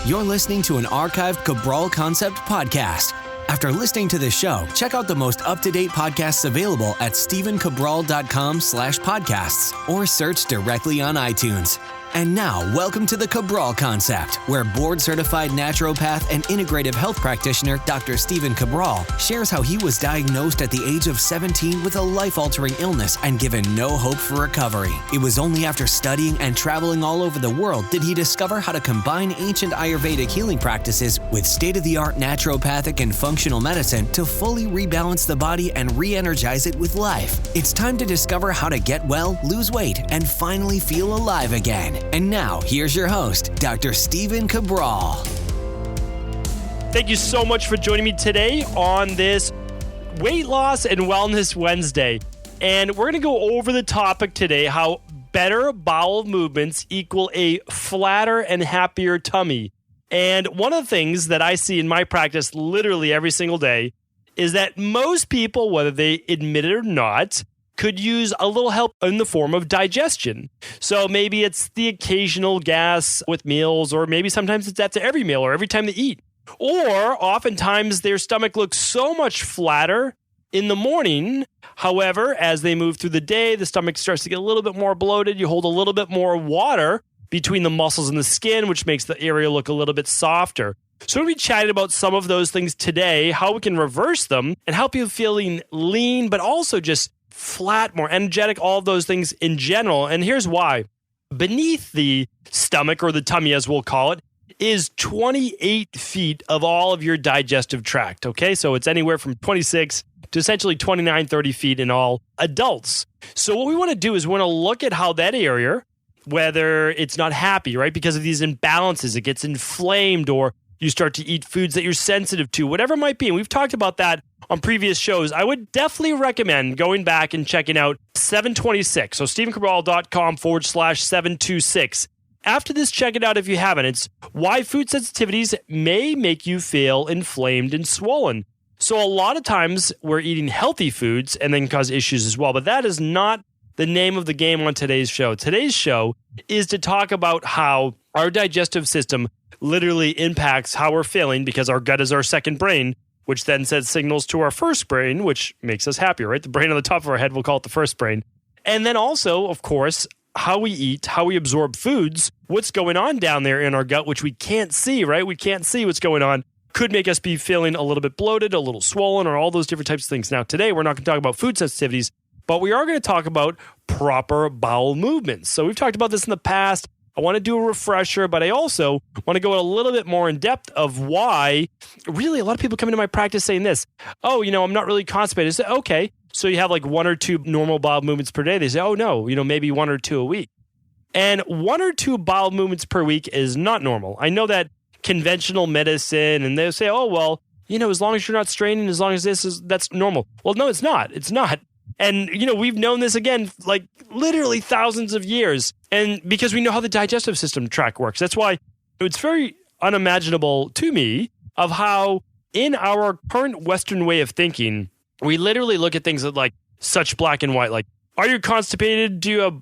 You're listening to an archived Cabral Concept podcast. After listening to this show, check out the most up-to-date podcasts available at stephencabral.com/podcasts or search directly on iTunes. And now, welcome to the Cabral Concept, where board-certified naturopath and integrative health practitioner Dr. Stephen Cabral shares how he was diagnosed at the age of 17 with a life-altering illness and given no hope for recovery. It was only after studying and traveling all over the world did he discover how to combine ancient Ayurvedic healing practices with state-of-the-art naturopathic and functional medicine to fully rebalance the body and re-energize it with life. It's time to discover how to get well, lose weight, and finally feel alive again. And now, here's your host, Dr. Stephen Cabral. Thank you so much for joining me today on this Weight Loss and Wellness Wednesday. And we're going to go over the topic today, how better bowel movements equal a flatter and happier tummy. And one of the things that I see in my practice literally every single day is that most people, whether they admit it or not, could use a little help in the form of digestion. So maybe it's the occasional gas with meals, or maybe sometimes it's after every meal or every time they eat. Or oftentimes their stomach looks so much flatter in the morning. However, as they move through the day, the stomach starts to get a little bit more bloated. You hold a little bit more water between the muscles and the skin, which makes the area look a little bit softer. So we'll be chatting about some of those things today, how we can reverse them and help you feeling lean, but also just flat, more energetic, all of those things in general. And here's why. Beneath the stomach, or the tummy as we'll call it, is 28 feet of all of your digestive tract. Okay, so it's anywhere from 26 to essentially 29, 30 feet in all adults. So what we want to do is we want to look at how that area, whether it's not happy, right, because of these imbalances, it gets inflamed, or you start to eat foods that you're sensitive to, whatever it might be. And we've talked about that on previous shows. I would definitely recommend going back and checking out 726. So stephencabral.com/726. After this, check it out if you haven't. It's why food sensitivities may make you feel inflamed and swollen. So a lot of times we're eating healthy foods and then cause issues as well. But that is not the name of the game on today's show. Today's show is to talk about how our digestive system literally impacts how we're feeling, because our gut is our second brain, which then sends signals to our first brain, which makes us happier, right? The brain on the top of our head, we'll call it the first brain. And then also, of course, how we eat, how we absorb foods, what's going on down there in our gut, which we can't see, right? We can't see what's going on. Could make us be feeling a little bit bloated, a little swollen, or all those different types of things. Now, today, we're not going to talk about food sensitivities, but we are going to talk about proper bowel movements. So we've talked about this in the past. I want to do a refresher, but I also want to go a little bit more in depth of why. Really, a lot of people come into my practice saying this, I'm not really constipated. I say, okay, so you have like 1 or 2 normal bowel movements per day. They say, oh no, maybe 1 or 2 a week. And 1 or 2 bowel movements per week is not normal. I know that conventional medicine, and they'll say, oh, well, as long as you're not straining, as long as that's normal. Well, no, it's not. It's not. And, we've known this again, like literally thousands of years. And because we know how the digestive system tract works. That's why it's very unimaginable to me of how in our current Western way of thinking, we literally look at things like such black and white, like, are you constipated? Do you have,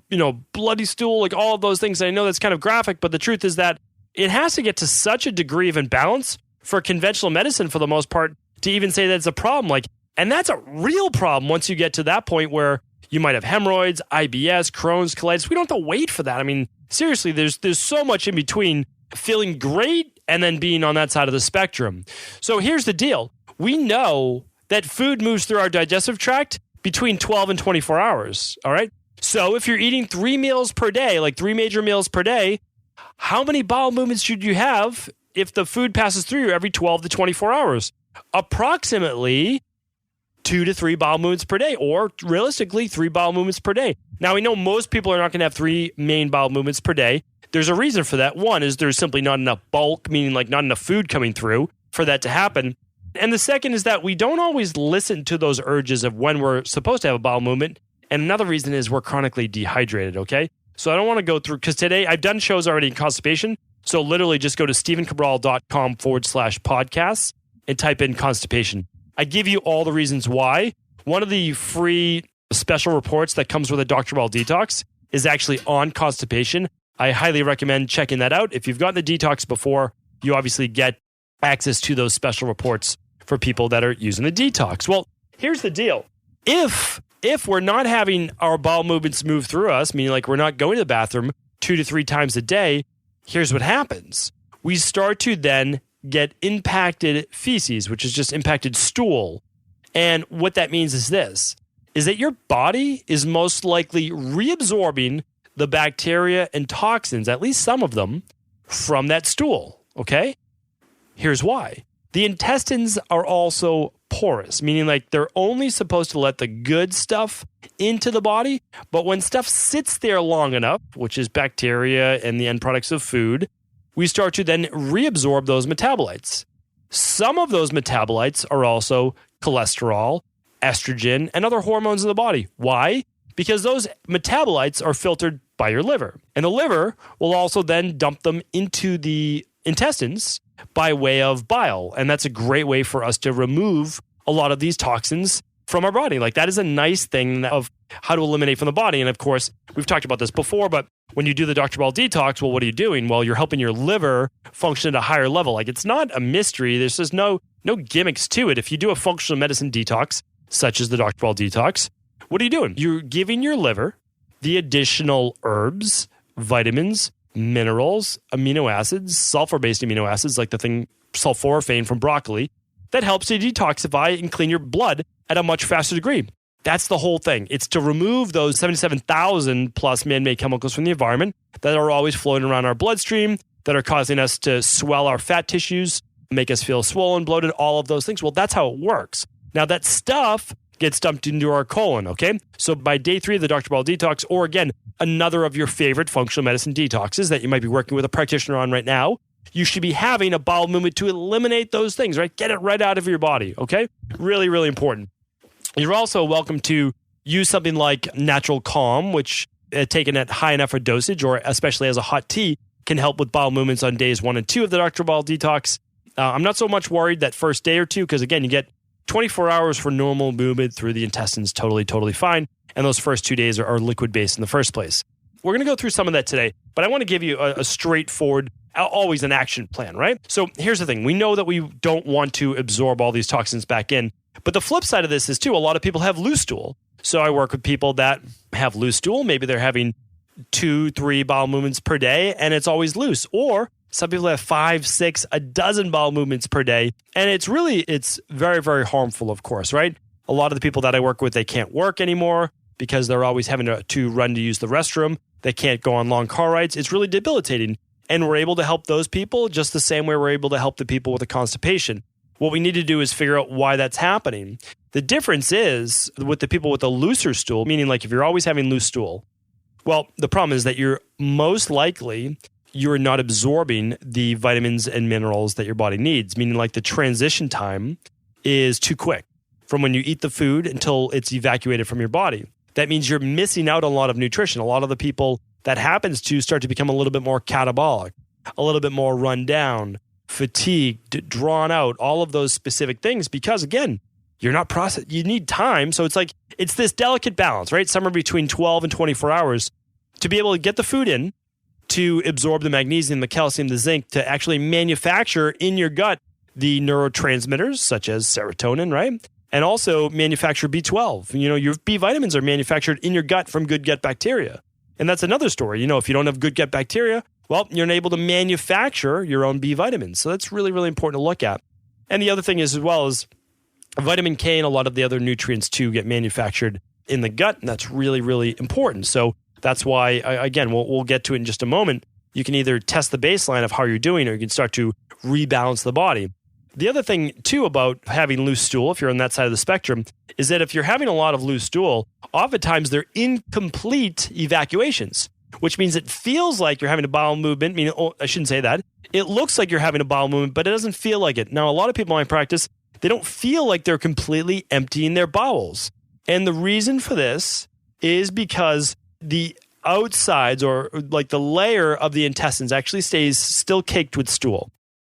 bloody stool? Like all of those things. I know that's kind of graphic, but the truth is that it has to get to such a degree of imbalance for conventional medicine, for the most part, to even say that it's a problem. And that's a real problem once you get to that point where you might have hemorrhoids, IBS, Crohn's, colitis. We don't have to wait for that. I mean, seriously, there's so much in between feeling great and then being on that side of the spectrum. So here's the deal. We know that food moves through our digestive tract between 12 and 24 hours, all right? So if you're eating 3 meals per day, like 3 major meals per day, how many bowel movements should you have if the food passes through you every 12 to 24 hours? Approximately 2 to 3 bowel movements per day, or realistically 3 bowel movements per day. Now, we know most people are not going to have 3 main bowel movements per day. There's a reason for that. One is there's simply not enough bulk, meaning like not enough food coming through for that to happen. And the second is that we don't always listen to those urges of when we're supposed to have a bowel movement. And another reason is we're chronically dehydrated, okay? So I don't want to go through, because today I've done shows already in constipation. So literally just go to stephencabral.com/podcasts and type in constipation. I give you all the reasons why. One of the free special reports that comes with a Dr. Bowel detox is actually on constipation. I highly recommend checking that out. If you've gotten the detox before, you obviously get access to those special reports for people that are using the detox. Well, here's the deal. If we're not having our bowel movements move through us, meaning like we're not going to the bathroom 2 to 3 times a day, here's what happens. We start to then get impacted feces, which is just impacted stool. And what that means is this, is that your body is most likely reabsorbing the bacteria and toxins, at least some of them, from that stool, okay? Here's why. The intestines are also porous, meaning like they're only supposed to let the good stuff into the body, but when stuff sits there long enough, which is bacteria and the end products of food, we start to then reabsorb those metabolites. Some of those metabolites are also cholesterol, estrogen, and other hormones in the body. Why? Because those metabolites are filtered by your liver. And the liver will also then dump them into the intestines by way of bile. And that's a great way for us to remove a lot of these toxins from our body. Like that is a nice thing of how to eliminate from the body. And of course, we've talked about this before, but when you do the Dr. Bowel detox, well, what are you doing? Well, you're helping your liver function at a higher level. Like it's not a mystery. There's just no gimmicks to it. If you do a functional medicine detox, such as the Dr. Bowel detox, what are you doing? You're giving your liver the additional herbs, vitamins, minerals, amino acids, sulfur-based amino acids, like the thing sulforaphane from broccoli, that helps you detoxify and clean your blood at a much faster degree. That's the whole thing. It's to remove those 77,000 plus man-made chemicals from the environment that are always floating around our bloodstream, that are causing us to swell our fat tissues, make us feel swollen, bloated, all of those things. Well, that's how it works. Now, that stuff gets dumped into our colon, okay? So by day 3 of the Dr. Bowel detox, or again, another of your favorite functional medicine detoxes that you might be working with a practitioner on right now, you should be having a bowel movement to eliminate those things, right? Get it right out of your body, okay? Really, really important. You're also welcome to use something like Natural Calm, which taken at high enough a dosage, or especially as a hot tea, can help with bowel movements on days 1 and 2 of the Dr. Bowel detox. I'm not so much worried that first day or two, because again, you get 24 hours for normal movement through the intestines, totally fine. And those first 2 days are liquid-based in the first place. We're going to go through some of that today, but I want to give you a straightforward, always an action plan, right? So here's the thing. We know that we don't want to absorb all these toxins back in, but the flip side of this is too, a lot of people have loose stool. So I work with people that have loose stool. Maybe they're having 2-3 bowel movements per day and it's always loose. Or some people have 5, 6, a dozen bowel movements per day. And it's very, very harmful, of course, right? A lot of the people that I work with, they can't work anymore because they're always having to run to use the restroom. They can't go on long car rides. It's really debilitating. And we're able to help those people just the same way we're able to help the people with the constipation. What we need to do is figure out why that's happening. The difference is with the people with a looser stool, meaning like if you're always having loose stool, well, the problem is that you're not absorbing the vitamins and minerals that your body needs, meaning like the transition time is too quick from when you eat the food until it's evacuated from your body. That means you're missing out on a lot of nutrition. A lot of the people that happens to start to become a little bit more catabolic, a little bit more run down, fatigued, drawn out, all of those specific things, because again, you're not processed. You need time. So it's this delicate balance, right? Somewhere between 12 and 24 hours to be able to get the food in, to absorb the magnesium, the calcium, the zinc, to actually manufacture in your gut the neurotransmitters such as serotonin, right? And also manufacture B12. Your B vitamins are manufactured in your gut from good gut bacteria. And that's another story. If you don't have good gut bacteria, well, you're not able to manufacture your own B vitamins. So that's really, really important to look at. And the other thing is, as well as vitamin K and a lot of the other nutrients too get manufactured in the gut. And that's really, really important. So that's why, again, we'll get to it in just a moment. You can either test the baseline of how you're doing, or you can start to rebalance the body. The other thing, too, about having loose stool, if you're on that side of the spectrum, is that if you're having a lot of loose stool, oftentimes they're incomplete evacuations, which means it feels like you're having a bowel movement. I shouldn't say that. It looks like you're having a bowel movement, but it doesn't feel like it. Now, a lot of people in my practice, they don't feel like they're completely emptying their bowels. And the reason for this is because the outsides, or like the layer of the intestines, actually stays still caked with stool.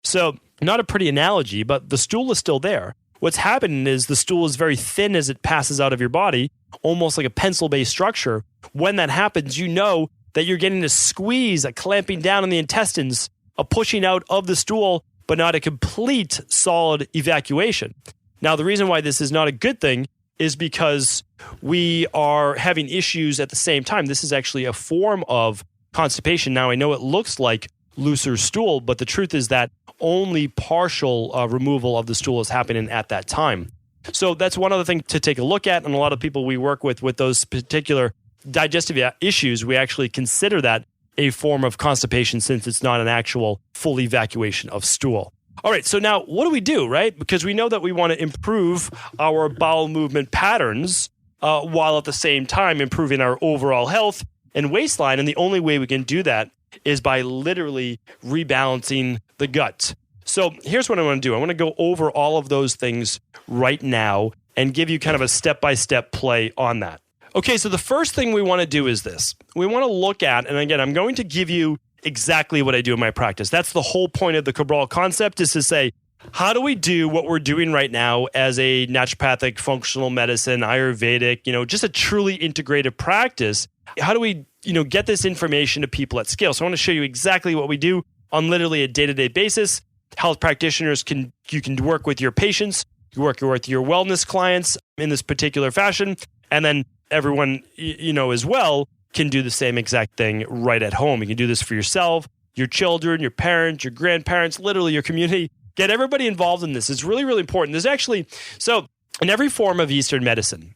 So not a pretty analogy, but the stool is still there. What's happening is the stool is very thin as it passes out of your body, almost like a pencil-based structure. When that happens, you know that you're getting a squeeze, a clamping down on the intestines a pushing out of the stool, but not a complete solid evacuation. Now, the reason why this is not a good thing is because we are having issues at the same time. This is actually a form of constipation. Now, I know it looks like looser stool, but the truth is that only partial removal of the stool is happening at that time. So that's one other thing to take a look at. And a lot of people we work with those particular digestive issues, we actually consider that a form of constipation since it's not an actual full evacuation of stool. All right, so now what do we do, right? Because we know that we want to improve our bowel movement patterns while at the same time improving our overall health and waistline. And the only way we can do that is by literally rebalancing the gut. So here's what I want to do. I want to go over all of those things right now and give you kind of a step-by-step play on that. Okay, so the first thing we want to do is this. We want to look at, and again, I'm going to give you exactly what I do in my practice. That's the whole point of the Cabral concept, is to say, how do we do what we're doing right now as a naturopathic, functional medicine, Ayurvedic, just a truly integrated practice? How do we, get this information to people at scale? So I want to show you exactly what we do on literally a day-to-day basis. Health practitioners you can work with your patients, you work with your wellness clients in this particular fashion, and then everyone, as well, can do the same exact thing right at home. You can do this for yourself, your children, your parents, your grandparents, literally your community. Get everybody involved in this. It's really, really important. There's actually, so in every form of Eastern medicine,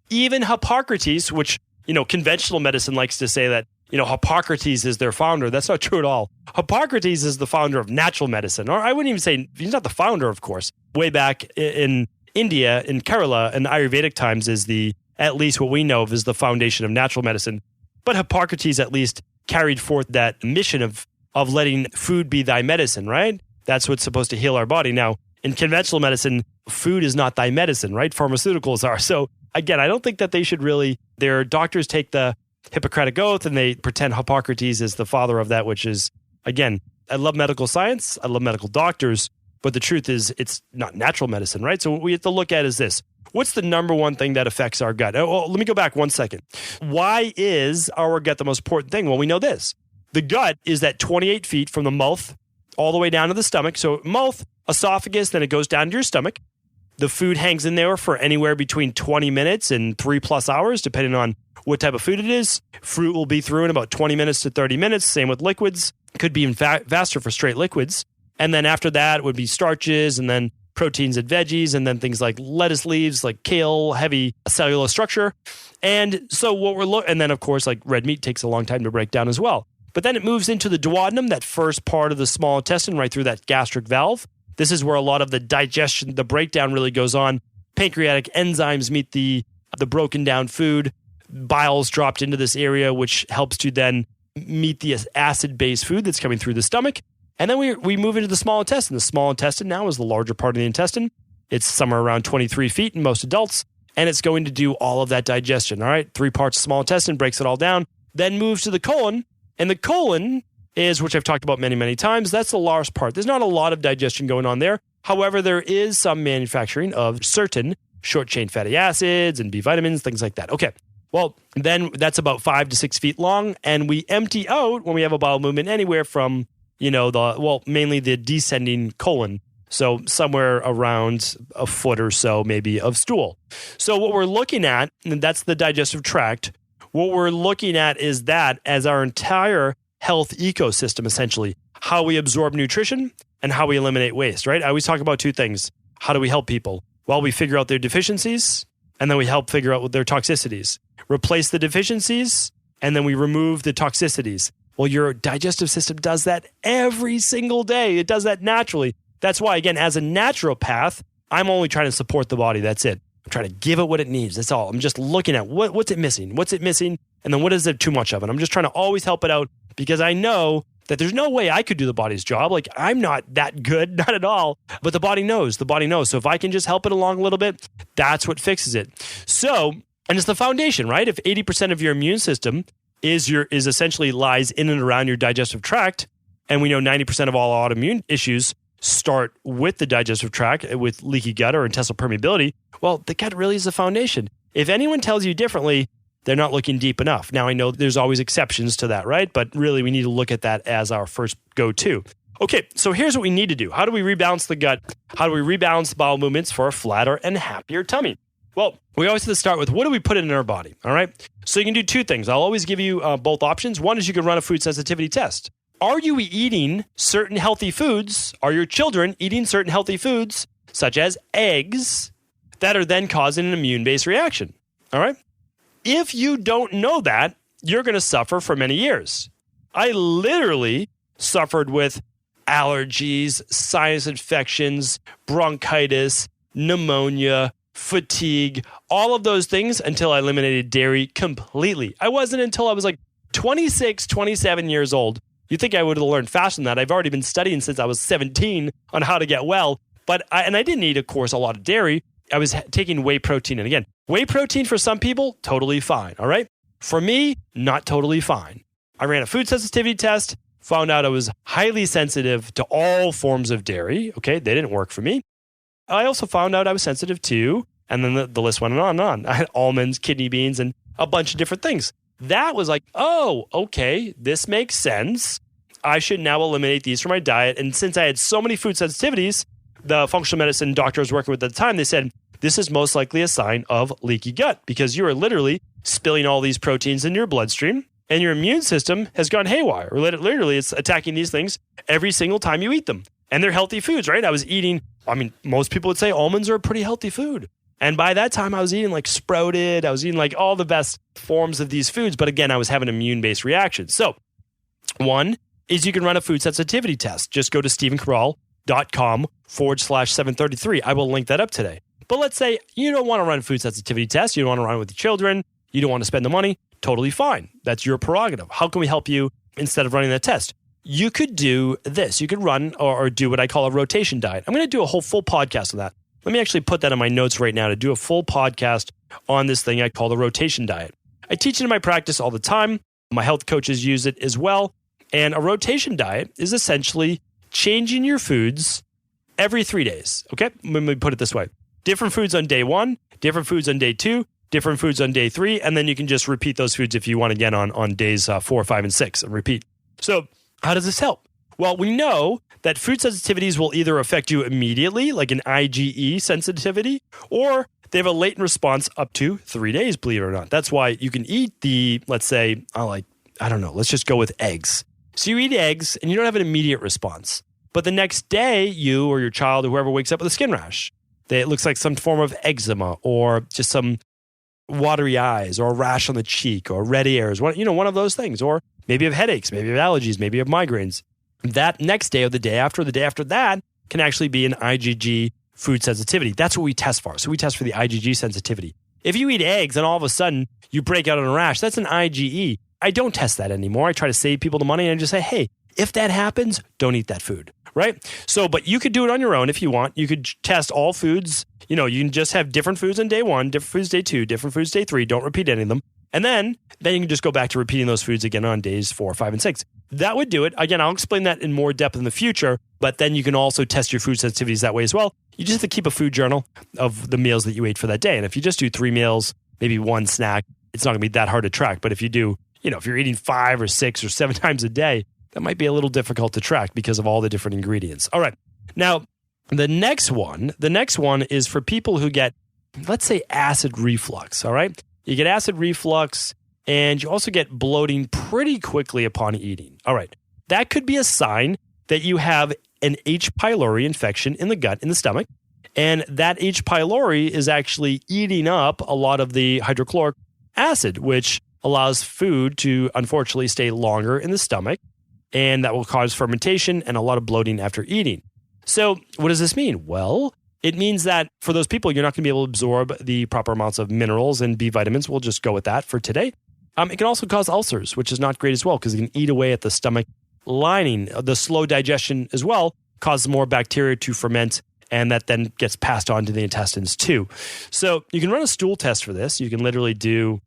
even Hippocrates, which, conventional medicine likes to say that, Hippocrates is their founder. That's not true at all. Hippocrates is the founder of natural medicine, or I wouldn't even say, he's not the founder, of course. Way back in India, in Kerala, in Ayurvedic times is at least what we know of is the foundation of natural medicine. But Hippocrates at least carried forth that mission of letting food be thy medicine, right? That's what's supposed to heal our body. Now, in conventional medicine, food is not thy medicine, right? Pharmaceuticals are. So again, I don't think that they should really, their doctors take the Hippocratic Oath and they pretend Hippocrates is the father of that, which is, again, I love medical science, I love medical doctors, but the truth is it's not natural medicine, right? So what we have to look at is this. What's the number one thing that affects our gut? Oh, let me go back 1 second. Why is our gut the most important thing? Well, we know this. The gut is at 28 feet from the mouth all the way down to the stomach. So mouth, esophagus, then it goes down to your stomach. The food hangs in there for anywhere between 20 minutes and 3+ hours, depending on what type of food it is. Fruit will be through in about 20 minutes to 30 minutes. Same with liquids. Could be even faster for straight liquids. And then after that would be starches and then proteins and veggies, and then things like lettuce leaves, like kale, heavy cellular structure. And so and then of course, like red meat takes a long time to break down as well. But then it moves into the duodenum, that first part of the small intestine, right through that gastric valve. This is where a lot of the digestion, the breakdown really goes on. Pancreatic enzymes meet the broken down food. Bile's dropped into this area, which helps to then meet the acid-based food that's coming through the stomach. And then we move into the small intestine. The small intestine now is the larger part of the intestine. It's somewhere around 23 feet in most adults, and it's going to do all of that digestion. All right, 3 parts of small intestine, breaks it all down, then moves to the colon. And the colon is, which I've talked about many, many times, that's the largest part. There's not a lot of digestion going on there. However, there is some manufacturing of certain short-chain fatty acids and B vitamins, things like that. Okay, well, then that's about 5 to 6 feet long, and we empty out when we have a bowel movement anywhere from, mainly the descending colon. So somewhere around a foot or so maybe of stool. So what we're looking at, and that's the digestive tract, what we're looking at is that as our entire health ecosystem, essentially, how we absorb nutrition and how we eliminate waste, right? I always talk about 2 things. How do we help people? Well, we figure out their deficiencies, and then we help figure out their toxicities. Replace the deficiencies, and then we remove the toxicities. Well, your digestive system does that every single day. It does that naturally. That's why, again, as a naturopath, I'm only trying to support the body. That's it. I'm trying to give it what it needs. That's all. I'm just looking at what's it missing? What's it missing? And then what is it too much of? And I'm just trying to always help it out because I know that there's no way I could do the body's job. Like, I'm not that good, not at all. But the body knows. The body knows. So if I can just help it along a little bit, that's what fixes it. So, and it's the foundation, right? If 80% of your immune system is essentially lies in and around your digestive tract, and we know 90% of all autoimmune issues start with the digestive tract, with leaky gut or intestinal permeability, well, the gut really is the foundation. If anyone tells you differently, they're not looking deep enough. Now, I know there's always exceptions to that, right? But really, we need to look at that as our first go-to. Okay, so here's what we need to do. How do we rebalance the gut? How do we rebalance the bowel movements for a flatter and happier tummy? Well, we always have to start with what do we put in our body, all right? So you can do two things. I'll always give you both options. One is you can run a food sensitivity test. Are you eating certain healthy foods? Are your children eating certain healthy foods, such as eggs, that are then causing an immune-based reaction, all right? If you don't know that, you're going to suffer for many years. I literally suffered with allergies, sinus infections, bronchitis, pneumonia, fatigue, all of those things until I eliminated dairy completely. I wasn't until I was like 26, 27 years old. You'd think I would have learned faster than that. I've already been studying since I was 17 on how to get well. But I didn't eat, of course, a lot of dairy. I was taking whey protein. And again, whey protein for some people, totally fine. All right. For me, not totally fine. I ran a food sensitivity test, found out I was highly sensitive to all forms of dairy. Okay. They didn't work for me. I also found out I was sensitive to, and then the list went on and on. I had almonds, kidney beans, and a bunch of different things. That was like, oh, okay, this makes sense. I should now eliminate these from my diet. And since I had so many food sensitivities, the functional medicine doctor I was working with at the time, they said, this is most likely a sign of leaky gut because you are literally spilling all these proteins in your bloodstream and your immune system has gone haywire. Or literally, it's attacking these things every single time you eat them. And they're healthy foods, right? I was eating, most people would say almonds are a pretty healthy food. And by that time, I was eating like sprouted. I was eating like all the best forms of these foods. But again, I was having immune-based reactions. So one is you can run a food sensitivity test. Just go to stevencabral.com/733. I will link that up today. But let's say you don't want to run a food sensitivity test. You don't want to run it with your children. You don't want to spend the money. Totally fine. That's your prerogative. How can we help you instead of running that test? You could do this. You could run or do what I call a rotation diet. I'm going to do a whole full podcast on that. Let me actually put that in my notes right now to do a full podcast on this thing I call the rotation diet. I teach it in my practice all the time. My health coaches use it as well. And a rotation diet is essentially changing your foods every 3 days. Okay? Let me put it this way. Different foods on day 1, different foods on day 2, different foods on day 3, and then you can just repeat those foods if you want again on days 4, 5, and 6 and repeat. So how does this help? Well, we know that food sensitivities will either affect you immediately, like an IgE sensitivity, or they have a latent response up to 3 days, believe it or not. That's why you can eat let's say, let's just go with eggs. So you eat eggs and you don't have an immediate response. But the next day, you or your child or whoever wakes up with a skin rash. It looks like some form of eczema or just some watery eyes or a rash on the cheek or red ears, one of those things. Or maybe you have headaches, maybe you have allergies, maybe you have migraines. That next day or the day after that can actually be an IgG food sensitivity. That's what we test for. So we test for the IgG sensitivity. If you eat eggs and all of a sudden you break out in a rash, that's an IgE. I don't test that anymore. I try to save people the money and I just say, hey, if that happens, don't eat that food, right? So, but you could do it on your own if you want. You could test all foods. You can just have different foods on day 1, different foods day 2, different foods day 3. Don't repeat any of them. And then you can just go back to repeating those foods again on days 4, 5, and 6. That would do it. Again, I'll explain that in more depth in the future, but then you can also test your food sensitivities that way as well. You just have to keep a food journal of the meals that you ate for that day. And if you just do 3 meals, maybe 1 snack, it's not going to be that hard to track. But if you do, if you're eating 5 or 6 or 7 times a day, that might be a little difficult to track because of all the different ingredients. All right. Now, the next one is for people who get, let's say, acid reflux. All right. You get acid reflux and you also get bloating pretty quickly upon eating. All right. That could be a sign that you have an H. pylori infection in the gut, in the stomach. And that H. pylori is actually eating up a lot of the hydrochloric acid, which allows food to unfortunately stay longer in the stomach. And that will cause fermentation and a lot of bloating after eating. So what does this mean? Well, it means that for those people, you're not going to be able to absorb the proper amounts of minerals and B vitamins. We'll just go with that for today. It can also cause ulcers, which is not great as well because it can eat away at the stomach lining. The slow digestion as well causes more bacteria to ferment, and that then gets passed on to the intestines too. So you can run a stool test for this. You can literally do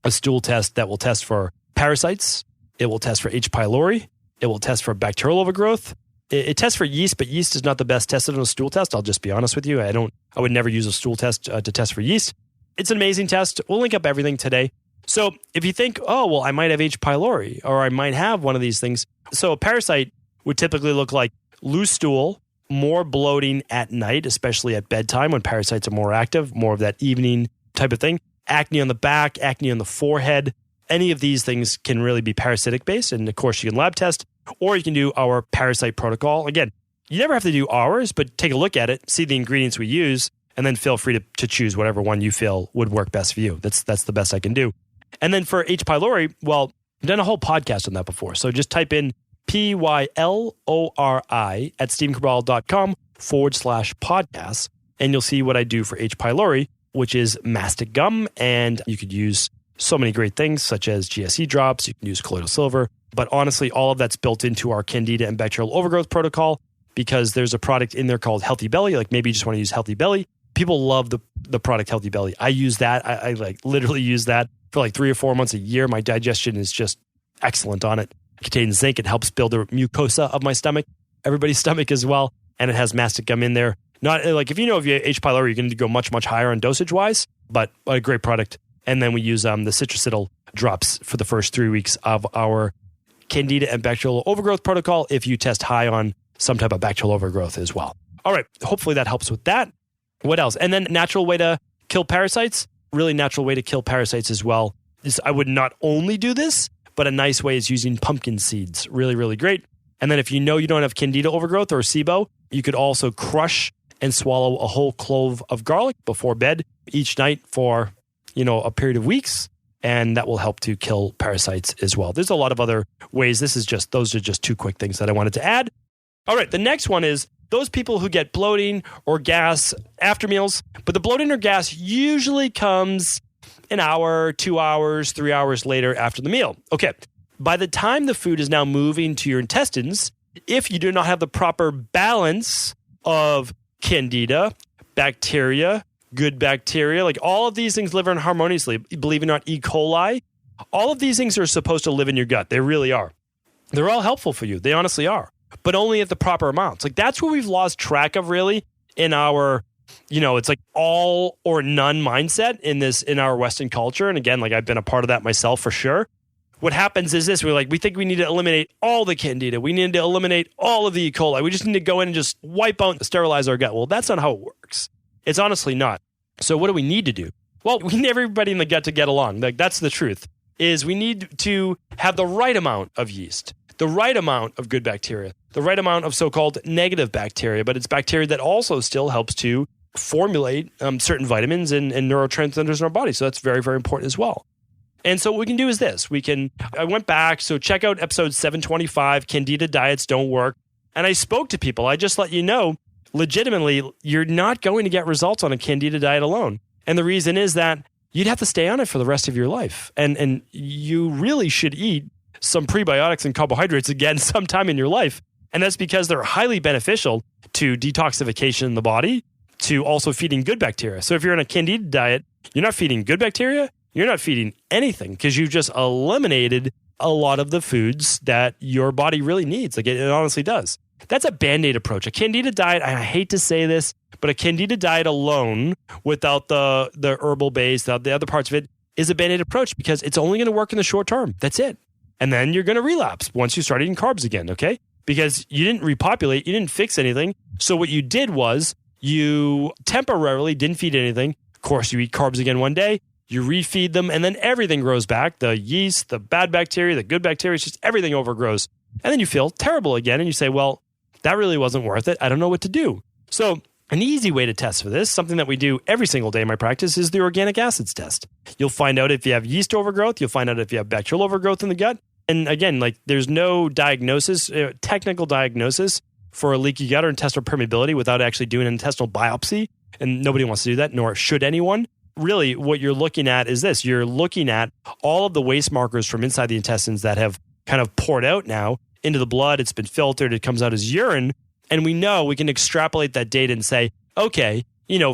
a stool test that will test for parasites. It will test for H. pylori. It will test for bacterial overgrowth. It tests for yeast, but yeast is not the best tested on a stool test. I'll just be honest with you. I would never use a stool test to test for yeast. It's an amazing test. We'll link up everything today. So if you think, oh, well, I might have H. pylori or I might have one of these things. So a parasite would typically look like loose stool, more bloating at night, especially at bedtime when parasites are more active, more of that evening type of thing. Acne on the back, acne on the forehead. Any of these things can really be parasitic based. And of course, you can lab test or you can do our parasite protocol. Again, you never have to do ours, but take a look at it, see the ingredients we use, and then feel free to choose whatever one you feel would work best for you. That's the best I can do. And then for H. pylori, well, I've done a whole podcast on that before. So just type in PYLORI at stephencabral.com/podcast, and you'll see what I do for H. pylori, which is mastic gum. And you could use so many great things such as GSE drops. You can use colloidal silver. But honestly, all of that's built into our Candida and bacterial overgrowth protocol because there's a product in there called Healthy Belly. Like maybe you just want to use Healthy Belly. People love the product Healthy Belly. I use that. I like literally use that for like 3 or 4 months a year. My digestion is just excellent on it. It contains zinc. It helps build the mucosa of my stomach, everybody's stomach as well. And it has mastic gum in there. Not like if you have H. pylori, you're going to go much, much higher on dosage wise, but a great product. And then we use the citracidal drops for the first 3 weeks of our Candida and bacterial overgrowth protocol if you test high on some type of bacterial overgrowth as well. All right. Hopefully that helps with that. What else? And then natural way to kill parasites, really natural way to kill parasites as well. I would not only do this, but a nice way is using pumpkin seeds. Really, really great. And then if you know you don't have Candida overgrowth or SIBO, you could also crush and swallow a whole clove of garlic before bed each night for, a period of weeks. And that will help to kill parasites as well. There's a lot of other ways. Those are just 2 quick things that I wanted to add. All right. The next one is those people who get bloating or gas after meals, but the bloating or gas usually comes an hour, 2 hours, 3 hours later after the meal. Okay. By the time the food is now moving to your intestines, if you do not have the proper balance of Candida, bacteria, good bacteria, like all of these things live in harmoniously, believe it or not, E. coli, all of these things are supposed to live in your gut. They really are. They're all helpful for you. They honestly are, but only at the proper amounts. Like that's what we've lost track of really in our, it's like all or none mindset in our Western culture. And again, like I've been a part of that myself for sure. What happens is this, we think we need to eliminate all the Candida. We need to eliminate all of the E. coli. We just need to go in and just wipe out and sterilize our gut. Well, that's not how it works. It's honestly not. So what do we need to do? Well, we need everybody in the gut to get along. Like that's the truth, is we need to have the right amount of yeast, the right amount of good bacteria, the right amount of so-called negative bacteria, but it's bacteria that also still helps to formulate certain vitamins and neurotransmitters in our body. So that's very, very important as well. And so what we can do is this. I went back, so check out episode 725, Candida Diets Don't Work. And I spoke to people. I just let you know, legitimately, you're not going to get results on a Candida diet alone. And the reason is that you'd have to stay on it for the rest of your life. And you really should eat some prebiotics and carbohydrates again sometime in your life. And that's because they're highly beneficial to detoxification in the body, to also feeding good bacteria. So if you're on a Candida diet, you're not feeding good bacteria, you're not feeding anything because you've just eliminated a lot of the foods that your body really needs. Like it honestly does. That's a Band-Aid approach. A Candida diet, and I hate to say this, but a Candida diet alone without the herbal base, the other parts of it, is a Band-Aid approach because it's only going to work in the short term. That's it. And then you're going to relapse once you start eating carbs again, okay? Because you didn't repopulate, you didn't fix anything. So what you did was you temporarily didn't feed anything. Of course, you eat carbs again one day, you refeed them, and then everything grows back. The yeast, the bad bacteria, the good bacteria, it's just everything overgrows. And then you feel terrible again, and you say, well, that really wasn't worth it. I don't know what to do. So an easy way to test for this, something that we do every single day in my practice, is the organic acids test. You'll find out if you have yeast overgrowth. You'll find out if you have bacterial overgrowth in the gut. And again, like there's no diagnosis, technical diagnosis for a leaky gut or intestinal permeability without actually doing an intestinal biopsy. And nobody wants to do that, nor should anyone. Really, what you're looking at is this. You're looking at all of the waste markers from inside the intestines that have kind of poured out now into the blood. It's been filtered. It comes out as urine. And we know we can extrapolate that data and say, okay,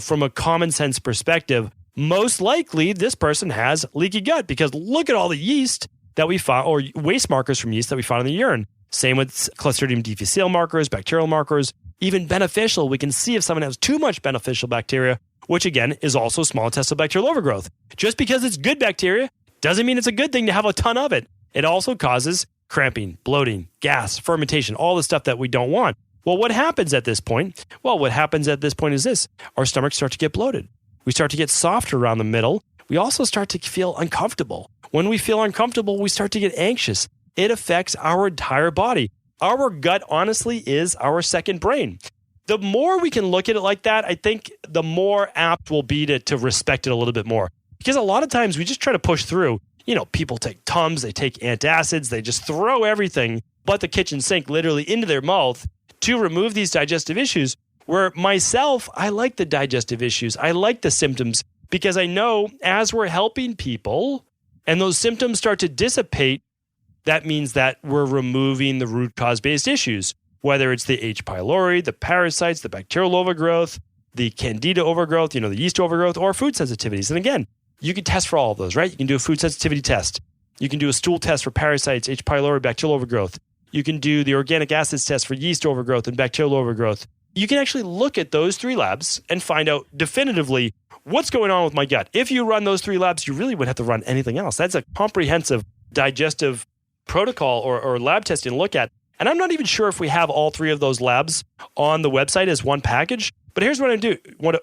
from a common sense perspective, most likely this person has leaky gut because look at all the yeast that we found, or waste markers from yeast that we found in the urine. Same with Clostridium difficile markers, bacterial markers, even beneficial. We can see if someone has too much beneficial bacteria, which again is also small intestinal bacterial overgrowth. Just because it's good bacteria Doesn't mean it's a good thing to have a ton of it. It also causes cramping, bloating, gas, fermentation, all the stuff that we don't want. Well, what happens at this point? Well, what happens at this point is this. Our stomachs start to get bloated. We start to get softer around the middle. We also start to feel uncomfortable. When we feel uncomfortable, we start to get anxious. It affects our entire body. Our gut, honestly, is our second brain. The more we can look at it like that, I think the more apt we'll be to respect it a little bit more. Because a lot of times we just try to push through. People take Tums, they take antacids, they just throw everything but the kitchen sink literally into their mouth to remove these digestive issues. Where myself, I like the digestive issues. I like the symptoms because I know as we're helping people and those symptoms start to dissipate, that means that we're removing the root cause-based issues, whether it's the H. pylori, the parasites, the bacterial overgrowth, the candida overgrowth, the yeast overgrowth, or food sensitivities. And again, you can test for all of those, right? You can do a food sensitivity test. You can do a stool test for parasites, H. pylori, bacterial overgrowth. You can do the organic acids test for yeast overgrowth and bacterial overgrowth. You can actually look at those 3 labs and find out definitively what's going on with my gut. If you run those 3 labs, you really wouldn't have to run anything else. That's a comprehensive digestive protocol or lab testing to look at. And I'm not even sure if we have all 3 of those labs on the website as one package. But here's what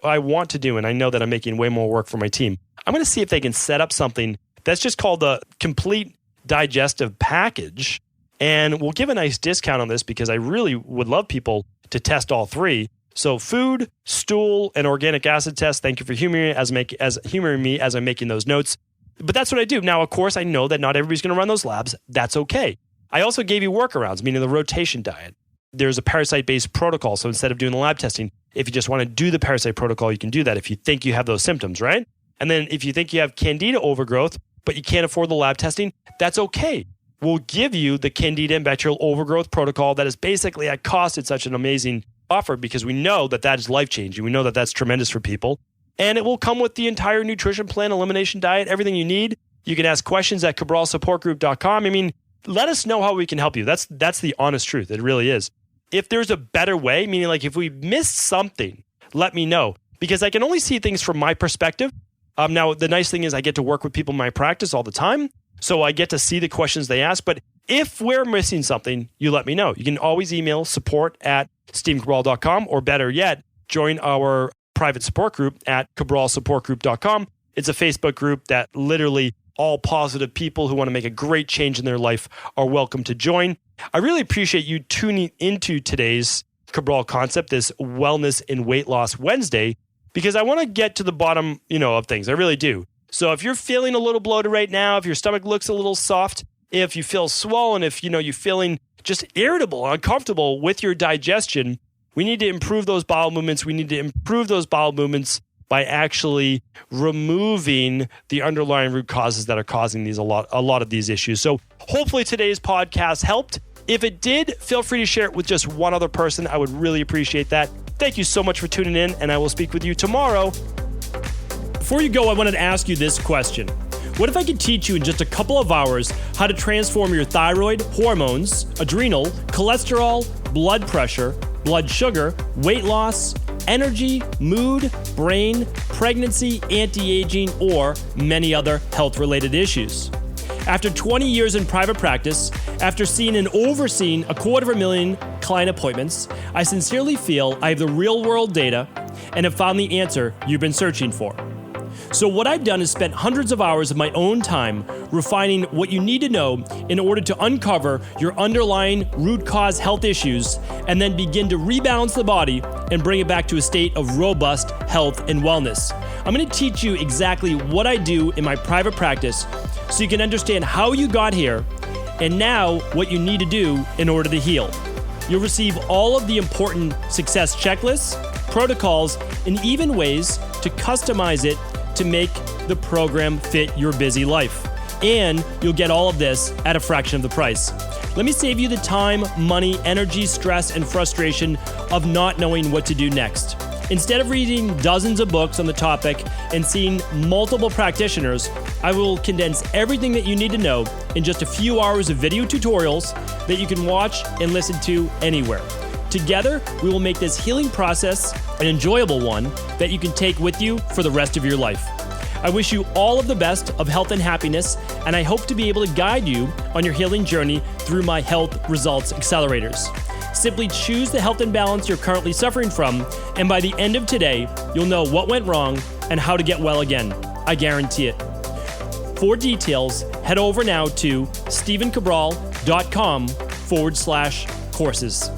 I want to do, and I know that I'm making way more work for my team. I'm going to see if they can set up something that's just called the complete digestive package. And we'll give a nice discount on this because I really would love people to test all 3. So food, stool, and organic acid test. Thank you for humoring me as I'm making those notes. But that's what I do. Now, of course, I know that not everybody's going to run those labs. That's okay. I also gave you workarounds, meaning the rotation diet. There's a parasite-based protocol. So instead of doing the lab testing, if you just want to do the parasite protocol, you can do that if you think you have those symptoms, right? And then if you think you have candida overgrowth, but you can't afford the lab testing, that's okay. We'll give you the candida and bacterial overgrowth protocol that is basically at cost. It's such an amazing offer because we know that that is life-changing. We know that that's tremendous for people. And it will come with the entire nutrition plan, elimination diet, everything you need. You can ask questions at cabralsupportgroup.com. I mean, let us know how we can help you. That's the honest truth. It really is. If there's a better way, meaning like if we missed something, let me know. Because I can only see things from my perspective. Now, the nice thing is I get to work with people in my practice all the time. So I get to see the questions they ask. But if we're missing something, you let me know. You can always email support@stevencabral.com, or better yet, join our private support group at cabralsupportgroup.com. It's a Facebook group that literally all positive people who want to make a great change in their life are welcome to join. I really appreciate you tuning into today's Cabral Concept, this Wellness and Weight Loss Wednesday, because I want to get to the bottom, of things. I really do. So if you're feeling a little bloated right now, if your stomach looks a little soft, if you feel swollen, if you're feeling just irritable, uncomfortable with your digestion, we need to improve those bowel movements. We need to improve those bowel movements by actually removing the underlying root causes that are causing a lot of these issues. So hopefully today's podcast helped. If it did, feel free to share it with just one other person. I would really appreciate that. Thank you so much for tuning in, and I will speak with you tomorrow. Before you go, I wanted to ask you this question. What if I could teach you in just a couple of hours how to transform your thyroid, hormones, adrenal, cholesterol, blood pressure, blood sugar, weight loss, energy, mood, brain, pregnancy, anti-aging, or many other health-related issues? After 20 years in private practice, after seeing and overseeing 250,000 client appointments, I sincerely feel I have the real-world data and have found the answer you've been searching for. So what I've done is spent hundreds of hours of my own time refining what you need to know in order to uncover your underlying root cause health issues and then begin to rebalance the body and bring it back to a state of robust health and wellness. I'm going to teach you exactly what I do in my private practice so you can understand how you got here and now what you need to do in order to heal. You'll receive all of the important success checklists, protocols, and even ways to customize it to make the program fit your busy life. And you'll get all of this at a fraction of the price. Let me save you the time, money, energy, stress, and frustration of not knowing what to do next. Instead of reading dozens of books on the topic and seeing multiple practitioners, I will condense everything that you need to know in just a few hours of video tutorials that you can watch and listen to anywhere. Together, we will make this healing process an enjoyable one that you can take with you for the rest of your life. I wish you all of the best of health and happiness, and I hope to be able to guide you on your healing journey through my Health Results Accelerators. Simply choose the health imbalance you're currently suffering from, and by the end of today, you'll know what went wrong and how to get well again. I guarantee it. For details, head over now to stephencabral.com/courses.